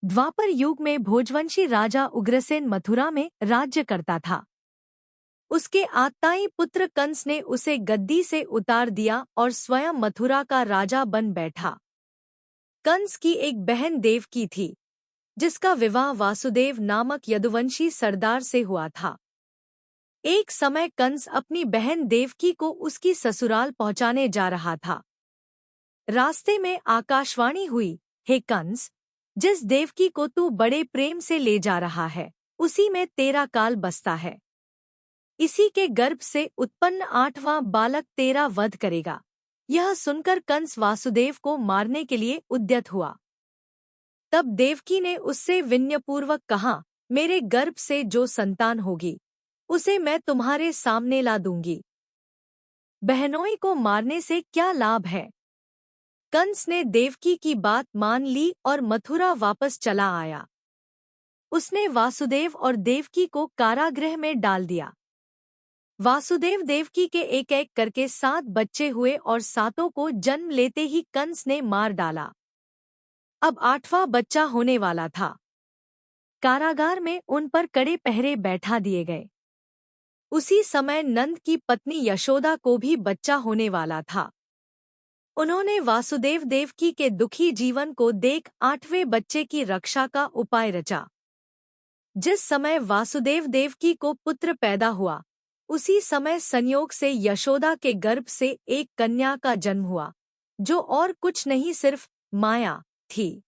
द्वापर युग में भोजवंशी राजा उग्रसेन मथुरा में राज्य करता था। उसके आत्ताई पुत्र कंस ने उसे गद्दी से उतार दिया और स्वयं मथुरा का राजा बन बैठा। कंस की एक बहन देवकी थी, जिसका विवाह वासुदेव नामक यदुवंशी सरदार से हुआ था। एक समय कंस अपनी बहन देवकी को उसकी ससुराल पहुंचाने जा रहा था। रास्ते में आकाशवाणी हुई, हे कंस, जिस देवकी को तू बड़े प्रेम से ले जा रहा है, उसी में तेरा काल बसता है। इसी के गर्भ से उत्पन्न 8वां बालक तेरा वध करेगा। यह सुनकर कंस वासुदेव को मारने के लिए उद्यत हुआ। तब देवकी ने उससे विनयपूर्वक कहा, मेरे गर्भ से जो संतान होगी, उसे मैं तुम्हारे सामने ला दूंगी। बहनोई को मारने से क्या लाभ है? कंस ने देवकी की बात मान ली और मथुरा वापस चला आया। उसने वासुदेव और देवकी को कारागृह में डाल दिया। वासुदेव देवकी के एक एक करके 7 बच्चे हुए और सातों को जन्म लेते ही कंस ने मार डाला। अब 8वां बच्चा होने वाला था। कारागार में उन पर कड़े पहरे बैठा दिए गए। उसी समय नंद की पत्नी यशोदा को भी बच्चा होने वाला था। उन्होंने वासुदेव देवकी के दुखी जीवन को देख 8वें बच्चे की रक्षा का उपाय रचा। जिस समय वासुदेव देवकी को पुत्र पैदा हुआ, उसी समय संयोग से यशोदा के गर्भ से एक कन्या का जन्म हुआ, जो और कुछ नहीं सिर्फ माया थी।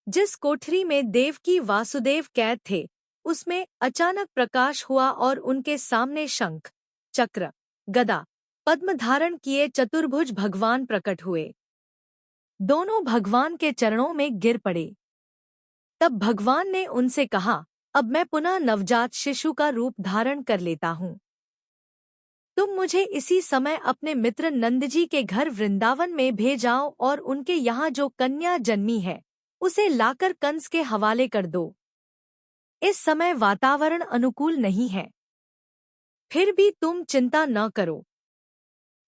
जिस कोठरी में देवकी वासुदेव कैद थे, उसमें अचानक प्रकाश हुआ और उनके सामने शंख, चक्र, गदा, पद्म धारण किए चतुर्भुज भगवान प्रकट हुए। दोनों भगवान के चरणों में गिर पड़े। तब भगवान ने उनसे कहा, अब मैं पुनः नवजात शिशु का रूप धारण कर लेता हूँ। तुम मुझे इसी समय अपने मित्र नंदजी के घर वृंदावन में भेजाओ और उनके यहाँ जो कन्या जन्मी है, उसे लाकर कंस के हवाले कर दो। इस समय वातावरण अनुकूल नहीं है, फिर भी तुम चिंता न करो।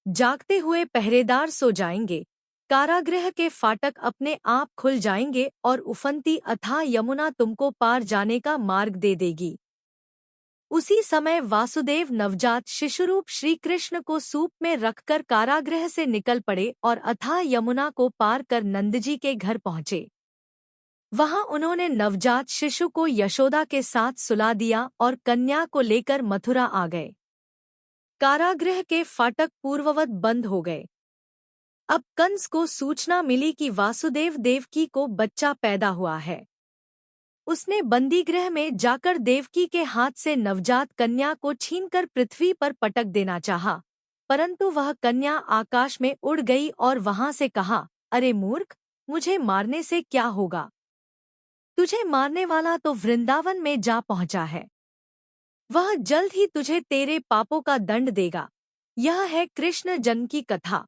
जागते हुए पहरेदार सो जाएंगे, कारागृह के फाटक अपने आप खुल जाएंगे और उफनती अथाह यमुना तुमको पार जाने का मार्ग दे देगी। उसी समय वासुदेव नवजात शिशुरूप श्री कृष्ण को सूप में रखकर कारागृह से निकल पड़े और अथाह यमुना को पार कर नंदजी के घर पहुँचे। वहां उन्होंने नवजात शिशु को यशोदा के साथ सुला दिया और कन्या को लेकर मथुरा आ गए। कारागृह के फाटक पूर्ववत बंद हो गए। अब कंस को सूचना मिली कि वासुदेव देवकी को बच्चा पैदा हुआ है। उसने बंदीगृह में जाकर देवकी के हाथ से नवजात कन्या को छीनकर पृथ्वी पर पटक देना चाहा, परंतु वह कन्या आकाश में उड़ गई और वहां से कहा, अरे मूर्ख, मुझे मारने से क्या होगा? तुझे मारने वाला तो वृंदावन में जा पहुंचा है। वह जल्द ही तुझे तेरे पापों का दंड देगा। यह है कृष्ण जन्म की कथा।